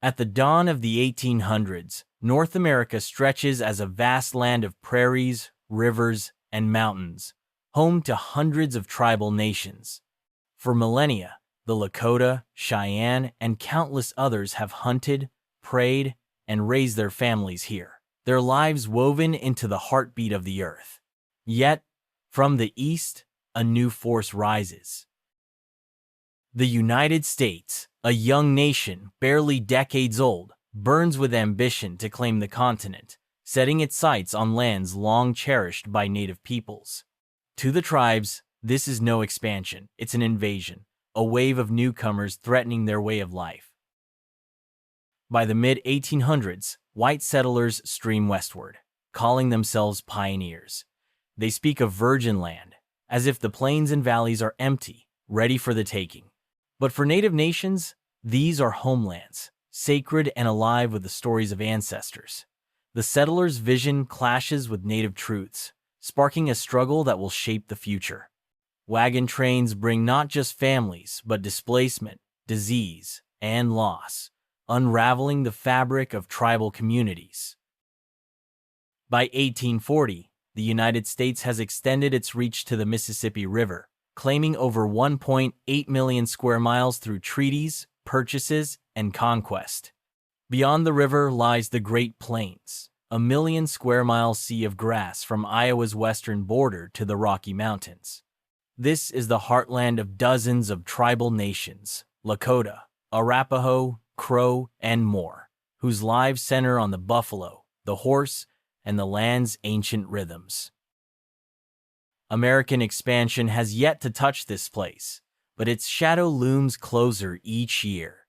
At the dawn of the 1800s, North America stretches as a vast land of prairies, rivers, and mountains, home to hundreds of tribal nations. For millennia, the Lakota, Cheyenne, and countless others have hunted, prayed, and raised their families here, their lives woven into the heartbeat of the earth. Yet, from the east, a new force rises. The United States, a young nation barely decades old, burns with ambition to claim the continent, setting its sights on lands long cherished by native peoples. To the tribes, this is no expansion, it's an invasion, a wave of newcomers threatening their way of life. By the mid-1800s, white settlers stream westward, calling themselves pioneers. They speak of virgin land, as if the plains and valleys are empty, ready for the taking. But for native nations, these are homelands, sacred and alive with the stories of ancestors. The settlers' vision clashes with native truths, sparking a struggle that will shape the future. Wagon trains bring not just families, but displacement, disease, and loss, unraveling the fabric of tribal communities. By 1840, the United States has extended its reach to the Mississippi River, claiming over 1.8 million square miles through treaties, purchases, and conquest. Beyond the river lies the Great Plains, a million-square-mile sea of grass from Iowa's western border to the Rocky Mountains. This is the heartland of dozens of tribal nations, Lakota, Arapaho, Crow, and more, whose lives center on the buffalo, the horse, and the land's ancient rhythms. American expansion has yet to touch this place, but its shadow looms closer each year.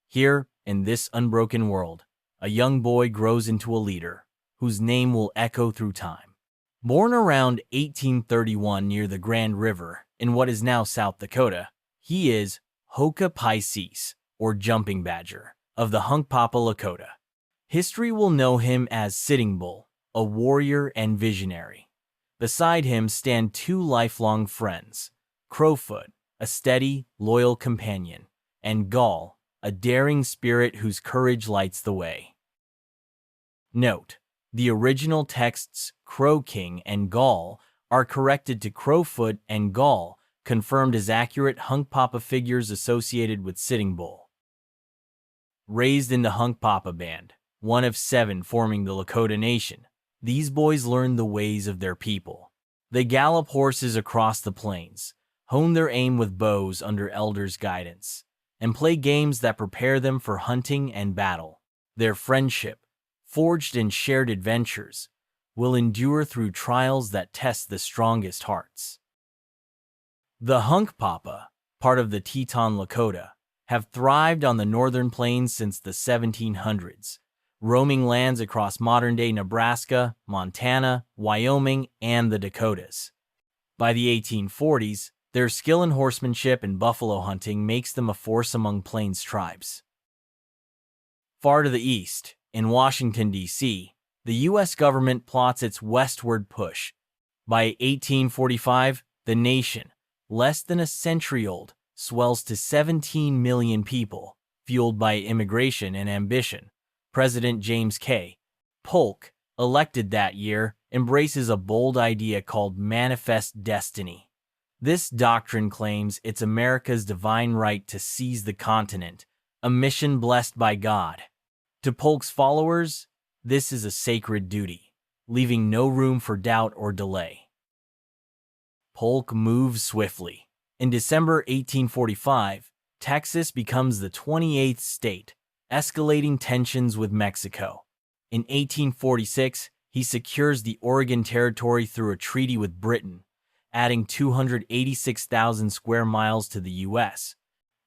Here, in this unbroken world, a young boy grows into a leader, whose name will echo through time. Born around 1831 near the Grand River, in what is now South Dakota, he is Hunkpapa Lakota, or Jumping Badger, of the Hunkpapa Lakota. History will know him as Sitting Bull, a warrior and visionary. Beside him stand two lifelong friends, Crowfoot, a steady, loyal companion, and Gall, a daring spirit whose courage lights the way. Note: the original texts Crow King and Gall are corrected to Crowfoot and Gall, confirmed as accurate Hunkpapa figures associated with Sitting Bull. Raised in the Hunkpapa band, one of 7 forming the Lakota Nation, these boys learn the ways of their people. They gallop horses across the plains, hone their aim with bows under elders' guidance, and play games that prepare them for hunting and battle. Their friendship, forged in shared adventures, will endure through trials that test the strongest hearts. The Hunkpapa, part of the Teton Lakota, have thrived on the northern plains since the 1700s, roaming lands across modern-day Nebraska, Montana, Wyoming, and the Dakotas. By the 1840s, their skill in horsemanship and buffalo hunting makes them a force among plains tribes. Far to the east, in Washington, D.C., the U.S. government plots its westward push. By 1845, the nation, less than a century old, swells to 17 million people, fueled by immigration and ambition. President James K. Polk, elected that year, embraces a bold idea called Manifest Destiny. This doctrine claims it's America's divine right to seize the continent, a mission blessed by God. To Polk's followers, this is a sacred duty, leaving no room for doubt or delay. Polk moves swiftly. In December 1845, Texas becomes the 28th state, escalating tensions with Mexico. In 1846, he secures the Oregon Territory through a treaty with Britain, adding 286,000 square miles to the U.S.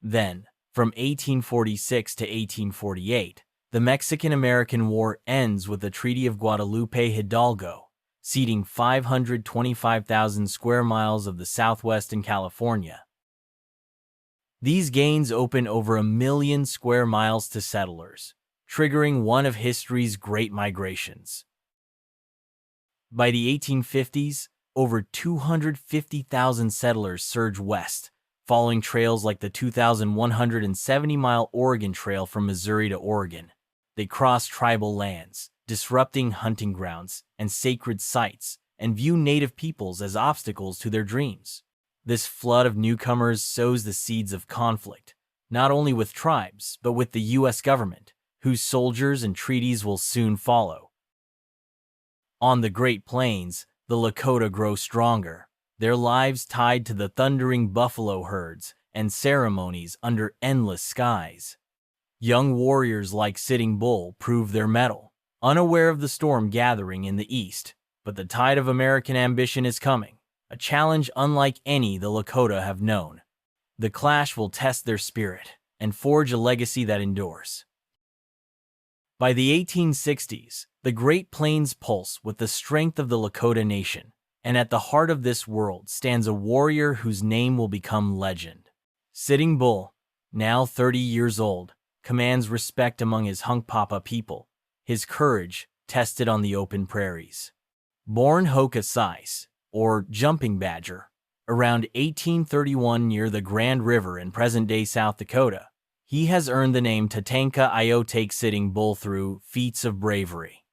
Then, from 1846 to 1848, the Mexican-American War ends with the Treaty of Guadalupe Hidalgo, ceding 525,000 square miles of the Southwest and California. These gains open over 1 million square miles to settlers, triggering one of history's great migrations. By the 1850s, over 250,000 settlers surge west, following trails like the 2,170-mile Oregon Trail from Missouri to Oregon. They cross tribal lands, disrupting hunting grounds and sacred sites, and view native peoples as obstacles to their dreams. This flood of newcomers sows the seeds of conflict, not only with tribes, but with the U.S. government, whose soldiers and treaties will soon follow. On the Great Plains, the Lakota grow stronger, their lives tied to the thundering buffalo herds and ceremonies under endless skies. Young warriors like Sitting Bull prove their mettle, unaware of the storm gathering in the east. But the tide of American ambition is coming, a challenge unlike any the Lakota have known. The clash will test their spirit and forge a legacy that endures. By the 1860s, the Great Plains pulse with the strength of the Lakota Nation, and at the heart of this world stands a warrior whose name will become legend. Sitting Bull, now 30 years old, commands respect among his Hunkpapa people, his courage tested on the open prairies. Born Oceti, or Jumping Badger, around 1831 near the Grand River in present-day South Dakota, he has earned the name Tatanka Iotake Sitting Bull through feats of bravery.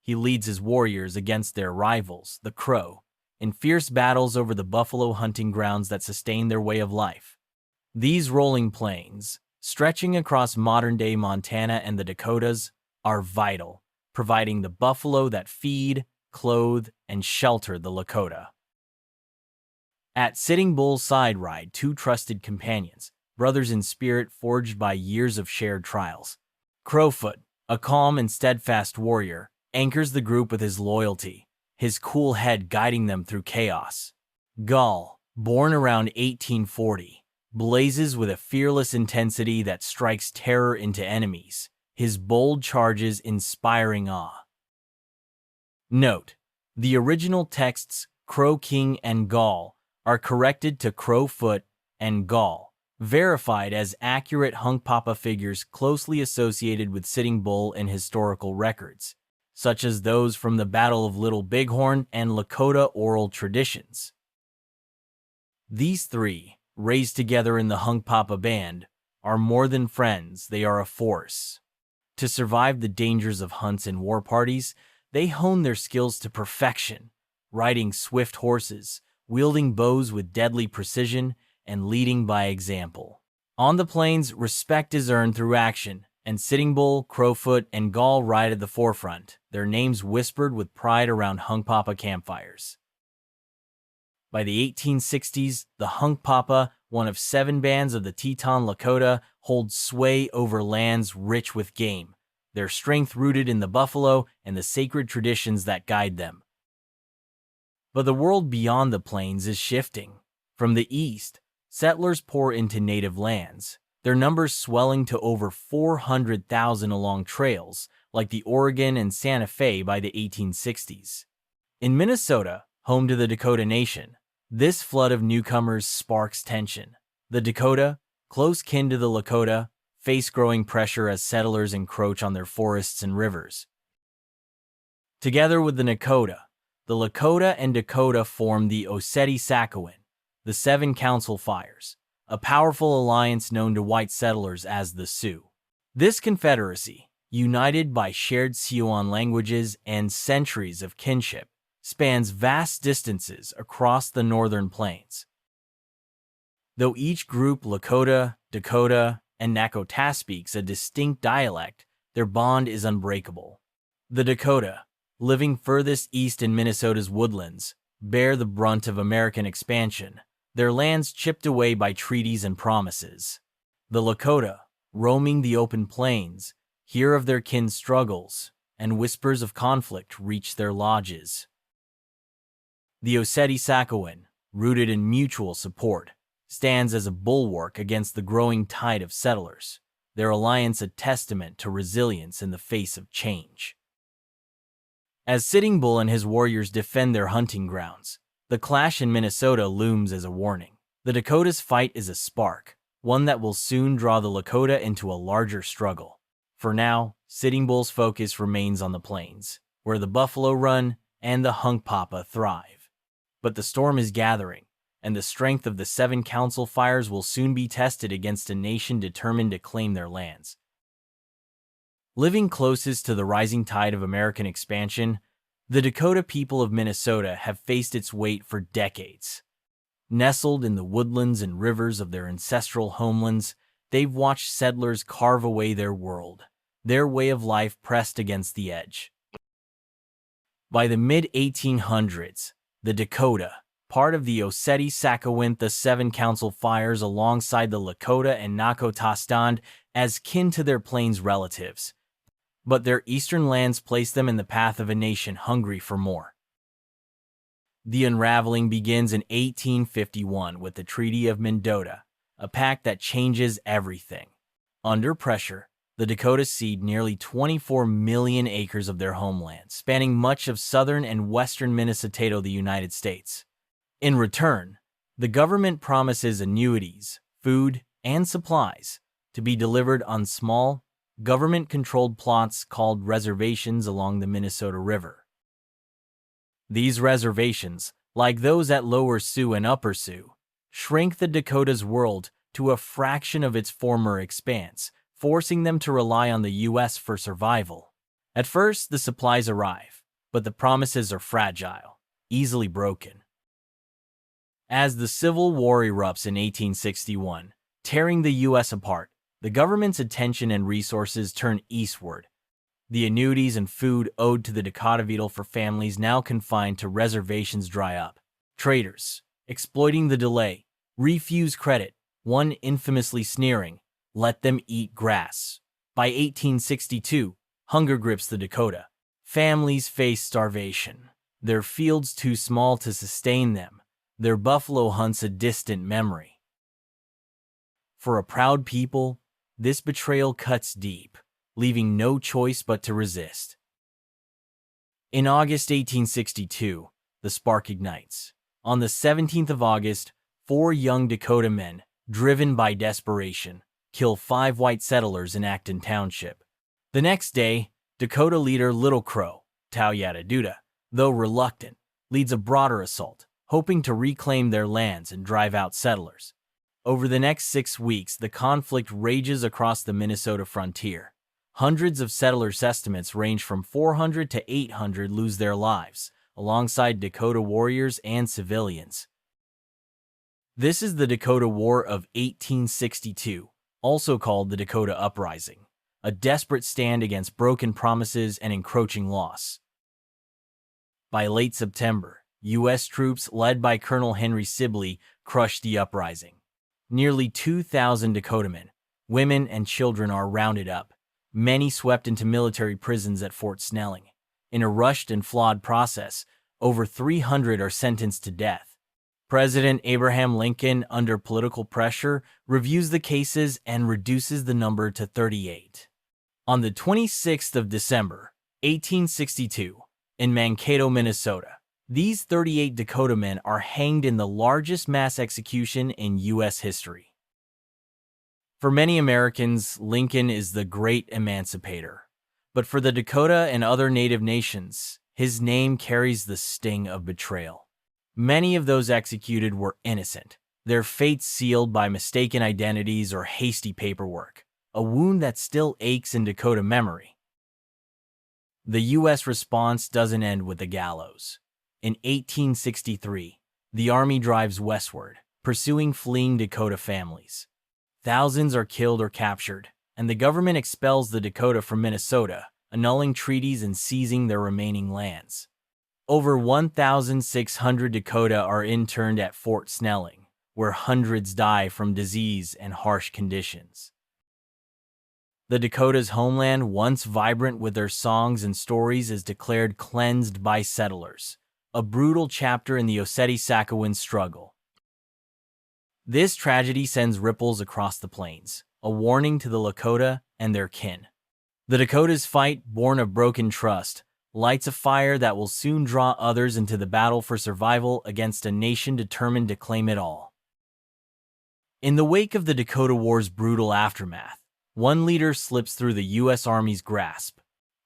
He leads his warriors against their rivals, the Crow, in fierce battles over the buffalo hunting grounds that sustain their way of life. These rolling plains, stretching across modern-day Montana and the Dakotas, are vital, providing the buffalo that feed, clothe, and shelter the Lakota. At Sitting Bull's side ride two trusted companions, brothers in spirit forged by years of shared trials. Crowfoot, a calm and steadfast warrior, anchors the group with his loyalty, his cool head guiding them through chaos. Gall, born around 1840, blazes with a fearless intensity that strikes terror into enemies, his bold charges inspiring awe. Note: the original texts Crow King and Gall are corrected to Crowfoot and Gall, verified as accurate Hunkpapa figures closely associated with Sitting Bull in historical records, such as those from the Battle of Little Bighorn and Lakota oral traditions. These three, raised together in the Hunkpapa band, are more than friends, they are a force. To survive the dangers of hunts and war parties, they hone their skills to perfection, riding swift horses, wielding bows with deadly precision, and leading by example. On the plains, respect is earned through action, and Sitting Bull, Crowfoot, and Gall ride at the forefront, their names whispered with pride around Hunkpapa campfires. By the 1860s, the Hunkpapa, one of 7 bands of the Teton Lakota, holds sway over lands rich with game, their strength rooted in the buffalo and the sacred traditions that guide them. But the world beyond the plains is shifting. From the east, settlers pour into native lands, their numbers swelling to over 400,000 along trails like the Oregon and Santa Fe by the 1860s. In Minnesota, home to the Dakota Nation, this flood of newcomers sparks tension. The Dakota, close kin to the Lakota, face growing pressure as settlers encroach on their forests and rivers. Together with the Nakota, the Lakota and Dakota form the Oceti Sakowin, the 7 Council Fires, a powerful alliance known to white settlers as the Sioux. This confederacy, united by shared Siouan languages and centuries of kinship, spans vast distances across the northern plains. Though each group, Lakota, Dakota, and Nakota, speaks a distinct dialect, their bond is unbreakable. The Dakota, living furthest east in Minnesota's woodlands, bear the brunt of American expansion, their lands chipped away by treaties and promises. The Lakota, roaming the open plains, hear of their kin's struggles, and whispers of conflict reach their lodges. The Oceti Sakowin, rooted in mutual support, stands as a bulwark against the growing tide of settlers, their alliance a testament to resilience in the face of change. As Sitting Bull and his warriors defend their hunting grounds, the clash in Minnesota looms as a warning. The Dakota's fight is a spark, one that will soon draw the Lakota into a larger struggle. For now, Sitting Bull's focus remains on the plains, where the buffalo run and the Hunkpapa thrive. But the storm is gathering, and the strength of the 7 council fires will soon be tested against a nation determined to claim their lands. Living closest to the rising tide of American expansion, the Dakota people of Minnesota have faced its weight for decades. Nestled in the woodlands and rivers of their ancestral homelands, they've watched settlers carve away their world, their way of life pressed against the edge. By the mid-1800s, the Dakota, part of the Oceti Sakowin, the 7 council fires alongside the Lakota and Dakota, stand as kin to their plains relatives. But their eastern lands place them in the path of a nation hungry for more. The unraveling begins in 1851 with the Treaty of Mendota, a pact that changes everything. Under pressure, the Dakota cede nearly 24 million acres of their homeland, spanning much of southern and western Minnesota, the United States. In return, the government promises annuities, food, and supplies to be delivered on small, government-controlled plots called reservations along the Minnesota River. These reservations, like those at Lower Sioux and Upper Sioux, shrink the Dakota's world to a fraction of its former expanse, forcing them to rely on the U.S. for survival. At first, the supplies arrive, but the promises are fragile, easily broken. As the Civil War erupts in 1861, tearing the U.S. apart, the government's attention and resources turn eastward. The annuities and food owed to the Dakota for families now confined to reservations dry up. Traders, exploiting the delay, refuse credit, one infamously sneering, "Let them eat grass." By 1862, hunger grips the Dakota. Families face starvation, their fields too small to sustain them, their buffalo hunts a distant memory. For a proud people, this betrayal cuts deep, leaving no choice but to resist. In August 1862, the spark ignites. On the 17th of August, 4 young Dakota men, driven by desperation, kill 5 white settlers in Acton Township. The next day, Dakota leader Little Crow, Inkpaduta, though reluctant, leads a broader assault, hoping to reclaim their lands and drive out settlers. Over the next 6 weeks, the conflict rages across the Minnesota frontier. Hundreds of settlers' estimates range from 400 to 800 lose their lives, alongside Dakota warriors and civilians. This is the Dakota War of 1862, also called the Dakota Uprising, a desperate stand against broken promises and encroaching loss. By late September, U.S. troops led by Colonel Henry Sibley crushed the uprising. Nearly 2,000 Dakota men, women, and children are rounded up, many swept into military prisons at Fort Snelling. In a rushed and flawed process, over 300 are sentenced to death. President Abraham Lincoln, under political pressure, reviews the cases and reduces the number to 38. On the 26th of December, 1862, in Mankato, Minnesota, these 38 Dakota men are hanged in the largest mass execution in U.S. history. For many Americans, Lincoln is the great emancipator. But for the Dakota and other Native nations, his name carries the sting of betrayal. Many of those executed were innocent, their fates sealed by mistaken identities or hasty paperwork, a wound that still aches in Dakota memory. The U.S. response doesn't end with the gallows. In 1863, the Army drives westward, pursuing fleeing Dakota families. Thousands are killed or captured, and the government expels the Dakota from Minnesota, annulling treaties and seizing their remaining lands. Over 1,600 Dakota are interned at Fort Snelling, where hundreds die from disease and harsh conditions. The Dakota's homeland, once vibrant with their songs and stories, is declared cleansed by settlers, a brutal chapter in the Oceti Sakowin struggle. This tragedy sends ripples across the plains, a warning to the Lakota and their kin. The Dakota's fight, born of broken trust, lights a fire that will soon draw others into the battle for survival against a nation determined to claim it all. In the wake of the Dakota War's brutal aftermath, one leader slips through the U.S. Army's grasp.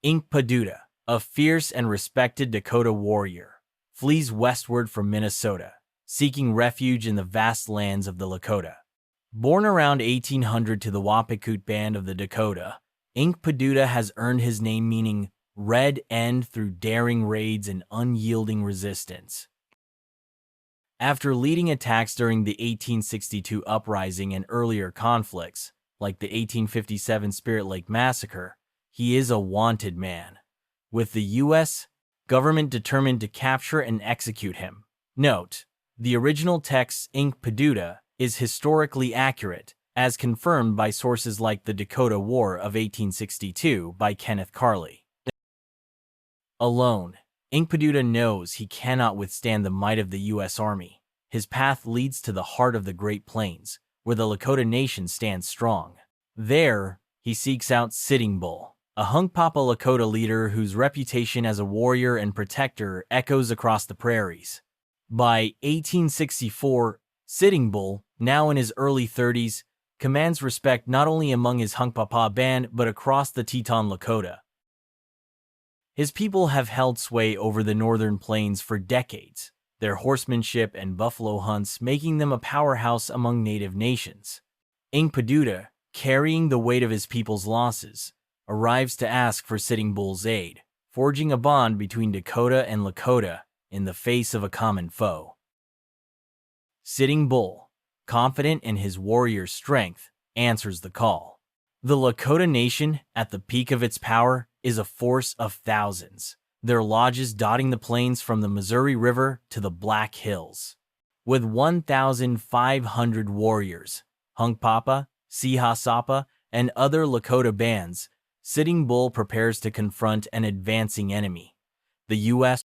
Inkpaduta, a fierce and respected Dakota warrior, flees westward from Minnesota, seeking refuge in the vast lands of the Lakota. Born around 1800 to the Wapikut band of the Dakota, Inkpaduta has earned his name meaning Red End through daring raids and unyielding resistance. After leading attacks during the 1862 Uprising and earlier conflicts, like the 1857 Spirit Lake Massacre, he is a wanted man, with the U.S. government determined to capture and execute him. Note: the original text Inkpaduta is historically accurate, as confirmed by sources like the Dakota War of 1862 by Kenneth Carley. Alone, Inkpaduta knows he cannot withstand the might of the U.S. Army. His path leads to the heart of the Great Plains, where the Lakota Nation stands strong. There, he seeks out Sitting Bull, a Hunkpapa Lakota leader whose reputation as a warrior and protector echoes across the prairies. By 1864, Sitting Bull, now in his early 30s, commands respect not only among his Hunkpapa band but across the Teton Lakota. His people have held sway over the northern plains for decades, their horsemanship and buffalo hunts making them a powerhouse among native nations. Inkpaduta, carrying the weight of his people's losses, arrives to ask for Sitting Bull's aid, forging a bond between Dakota and Lakota in the face of a common foe. Sitting Bull, confident in his warrior's strength, answers the call. The Lakota Nation, at the peak of its power, is a force of thousands, their lodges dotting the plains from the Missouri River to the Black Hills. With 1,500 warriors, Hunkpapa, Siha, and other Lakota bands, Sitting Bull prepares to confront an advancing enemy. The U.S.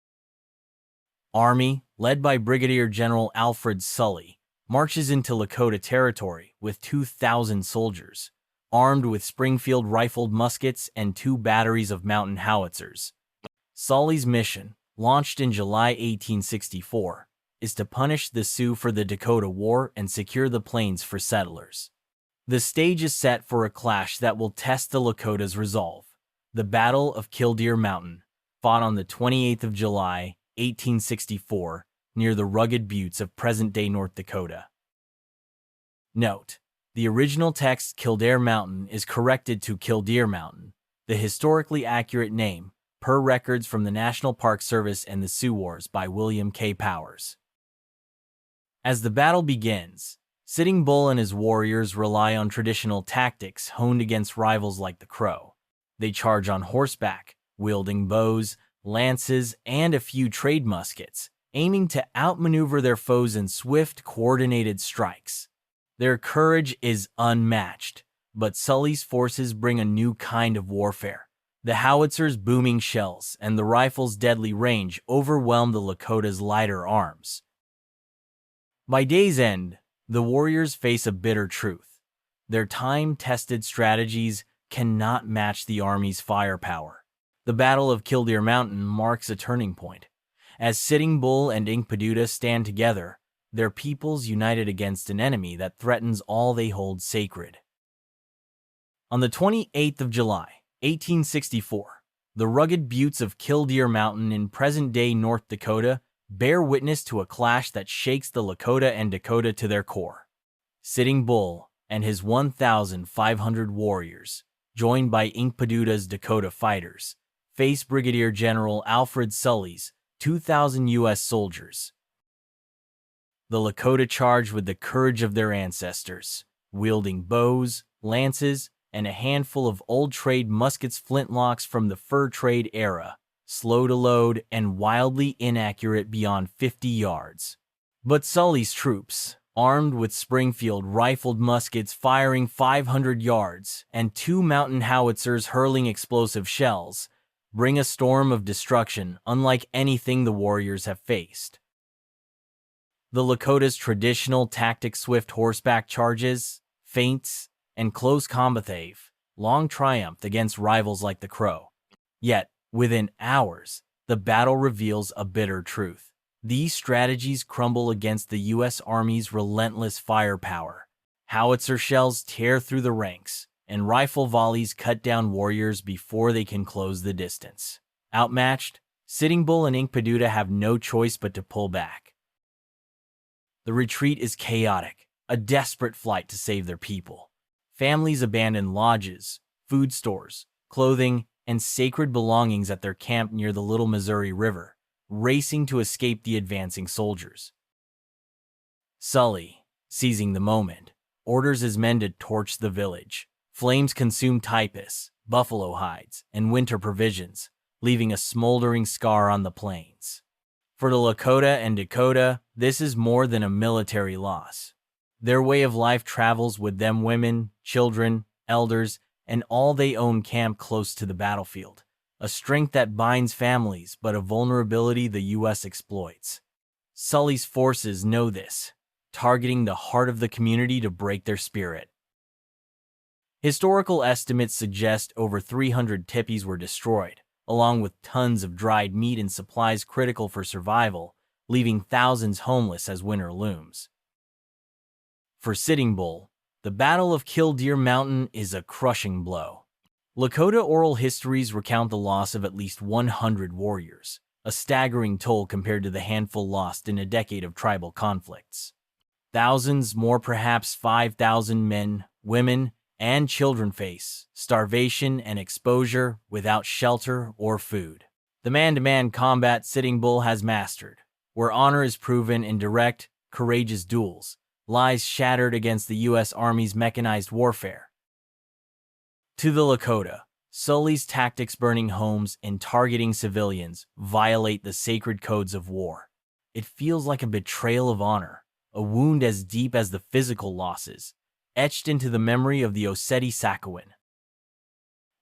Army, led by Brigadier General Alfred Sully, marches into Lakota territory with 2,000 soldiers, armed with Springfield rifled muskets and 2 batteries of mountain howitzers. Sully's mission, launched in July 1864, is to punish the Sioux for the Dakota War and secure the plains for settlers. The stage is set for a clash that will test the Lakota's resolve. The Battle of Killdeer Mountain, fought on the 28th of July, 1864, near the rugged buttes of present-day North Dakota. Note: the original text Killdeer Mountain is corrected to Killdeer Mountain, the historically accurate name, per records from the National Park Service and the Sioux Wars by William K. Powers. As the battle begins, Sitting Bull and his warriors rely on traditional tactics honed against rivals like the Crow. They charge on horseback, wielding bows, lances, and a few trade muskets, aiming to outmaneuver their foes in swift, coordinated strikes. Their courage is unmatched, but Sully's forces bring a new kind of warfare. The howitzers' booming shells and the rifles' deadly range overwhelm the Lakota's lighter arms. By day's end, the warriors face a bitter truth. Their time-tested strategies cannot match the army's firepower. The Battle of Killdeer Mountain marks a turning point. As Sitting Bull and Inkpaduta stand together, their peoples united against an enemy that threatens all they hold sacred. On the 28th of July, 1864, the rugged buttes of Killdeer Mountain in present-day North Dakota bear witness to a clash that shakes the Lakota and Dakota to their core. Sitting Bull and his 1,500 warriors, joined by Inkpaduta's Dakota fighters, face Brigadier General Alfred Sully's 2,000 U.S. soldiers. The Lakota charge with the courage of their ancestors, wielding bows, lances, and a handful of old trade muskets, flintlocks from the fur trade era, slow to load and wildly inaccurate beyond 50 yards. But Sully's troops, armed with Springfield rifled muskets firing 500 yards and 2 mountain howitzers hurling explosive shells, bring a storm of destruction unlike anything the warriors have faced. The Lakota's traditional tactic, swift horseback charges, feints, and close combat, long triumphed against rivals like the Crow. Yet, within hours, the battle reveals a bitter truth. These strategies crumble against the U.S. Army's relentless firepower. Howitzer shells tear through the ranks, and rifle volleys cut down warriors before they can close the distance. Outmatched, Sitting Bull and Inkpaduta have no choice but to pull back. The retreat is chaotic, a desperate flight to save their people. Families abandon lodges, food stores, clothing, and sacred belongings at their camp near the Little Missouri River, racing to escape the advancing soldiers. Sully, seizing the moment, orders his men to torch the village. Flames consume typus, buffalo hides, and winter provisions, leaving a smoldering scar on the plains. For the Lakota and Dakota, this is more than a military loss. Their way of life travels with them women, children, elders, and all they own camp close to the battlefield, a strength that binds families but a vulnerability the U.S. exploits. Sully's forces know this, targeting the heart of the community to break their spirit. Historical estimates suggest over 300 tipis were destroyed, along with tons of dried meat and supplies critical for survival, leaving thousands homeless as winter looms. For Sitting Bull, the Battle of Killdeer Mountain is a crushing blow. Lakota oral histories recount the loss of at least 100 warriors, a staggering toll compared to the handful lost in a decade of tribal conflicts. Thousands more, perhaps 5,000 men, women, and children face starvation and exposure without shelter or food. The man-to-man combat Sitting Bull has mastered, where honor is proven in direct, courageous duels, lies shattered against the U.S. Army's mechanized warfare. To the Lakota, Sully's tactics burning homes and targeting civilians violate the sacred codes of war. It feels like a betrayal of honor, a wound as deep as the physical losses, etched into the memory of the Oceti Sakowin.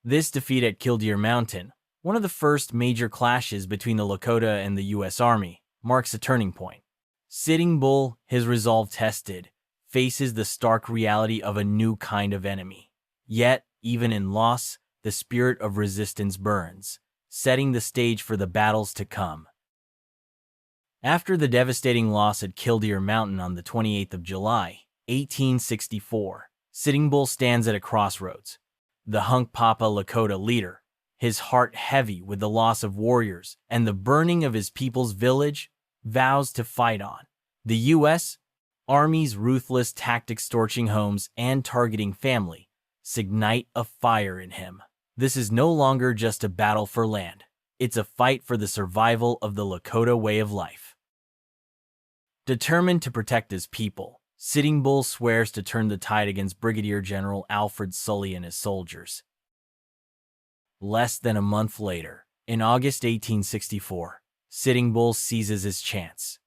This defeat at Killdeer Mountain, one of the first major clashes between the Lakota and the U.S. Army, marks a turning point. Sitting Bull, his resolve tested, faces the stark reality of a new kind of enemy. Yet, even in loss, the spirit of resistance burns, setting the stage for the battles to come. After the devastating loss at Killdeer Mountain on the 28th of July, 1864, Sitting Bull stands at a crossroads. The Hunkpapa Lakota leader, his heart heavy with the loss of warriors and the burning of his people's village, vows to fight on. The U.S. Army's ruthless tactics torching homes and targeting family ignite a fire in him. This is no longer just a battle for land. It's a fight for the survival of the Lakota way of life. Determined to protect his people, Sitting Bull swears to turn the tide against Brigadier General Sully and his soldiers. Less than a month later, in August 1864, Sitting Bull seizes his chance.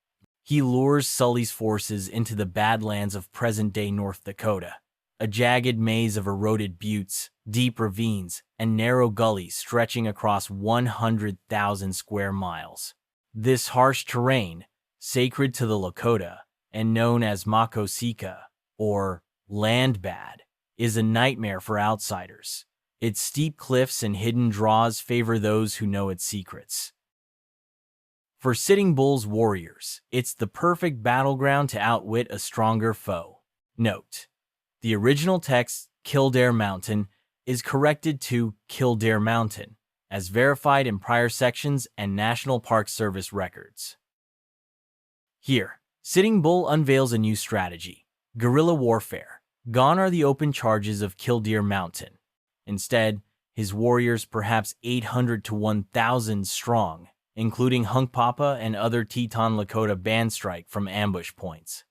He lures Sully's forces into the Badlands of present-day North Dakota, a jagged maze of eroded buttes, deep ravines, and narrow gullies stretching across 100,000 square miles. This harsh terrain, sacred to the Lakota and known as Mako Sica, or land bad, is a nightmare for outsiders. Its steep cliffs and hidden draws favor those who know its secrets. For Sitting Bull's warriors, it's the perfect battleground to outwit a stronger foe. Note: the original text, Killdeer Mountain, is corrected to Killdeer Mountain, as verified in prior sections and National Park Service records. Here, Sitting Bull unveils a new strategy: guerrilla warfare. Gone are the open charges of Killdeer Mountain. Instead, his warriors, perhaps 800 to 1,000 strong, including Hunkpapa and other Teton Lakota band, strike from ambush points.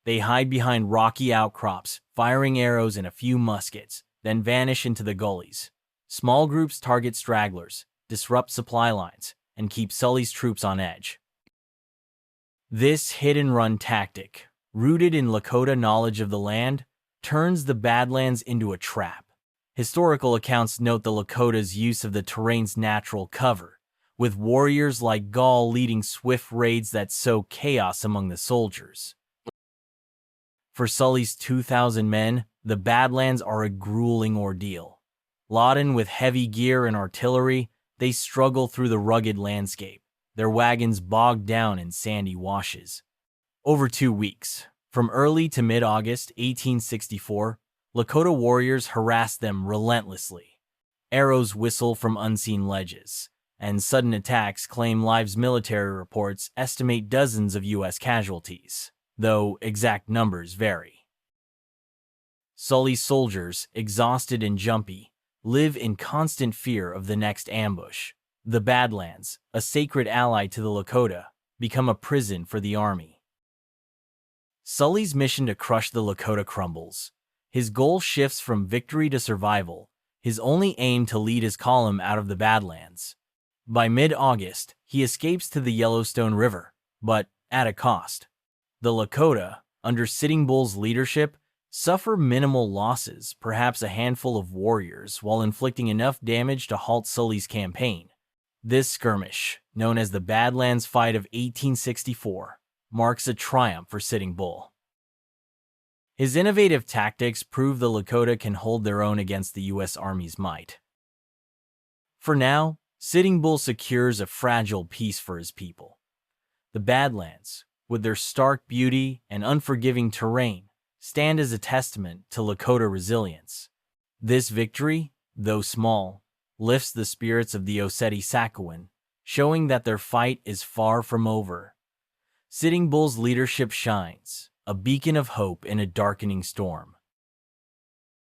They hide behind rocky outcrops, firing arrows and a few muskets, then vanish into the gullies. Small groups target stragglers, disrupt supply lines, and keep Sully's troops on edge. This hit-and-run tactic, rooted in Lakota knowledge of the land, turns the Badlands into a trap. Historical accounts note the Lakota's use of the terrain's natural cover, with warriors like Gall leading swift raids that sow chaos among the soldiers. For Sully's 2,000 men, the Badlands are a grueling ordeal. Laden with heavy gear and artillery, they struggle through the rugged landscape, their wagons bogged down in sandy washes. Over 2 weeks, from early to mid-August 1864, Lakota warriors harass them relentlessly. Arrows whistle from unseen ledges, and sudden attacks claim lives. Military reports estimate dozens of U.S. casualties. though exact numbers vary. Sully's soldiers, exhausted and jumpy, live in constant fear of the next ambush. The Badlands, a sacred ally to the Lakota, become a prison for the army. Sully's mission to crush the Lakota crumbles. His goal shifts from victory to survival, his only aim to lead his column out of the Badlands. By mid-August, he escapes to the Yellowstone River, but at a cost. The Lakota, under Sitting Bull's leadership, suffer minimal losses, perhaps a handful of warriors, while inflicting enough damage to halt Sully's campaign. This skirmish, known as the Badlands Fight of 1864, marks a triumph for Sitting Bull. His innovative tactics prove the Lakota can hold their own against the U.S. Army's might. For now, Sitting Bull secures a fragile peace for his people. The Badlands, with their stark beauty and unforgiving terrain, stand as a testament to Lakota resilience. This victory, though small, lifts the spirits of the Oceti Sakowin, showing that their fight is far from over. Sitting Bull's leadership shines, a beacon of hope in a darkening storm.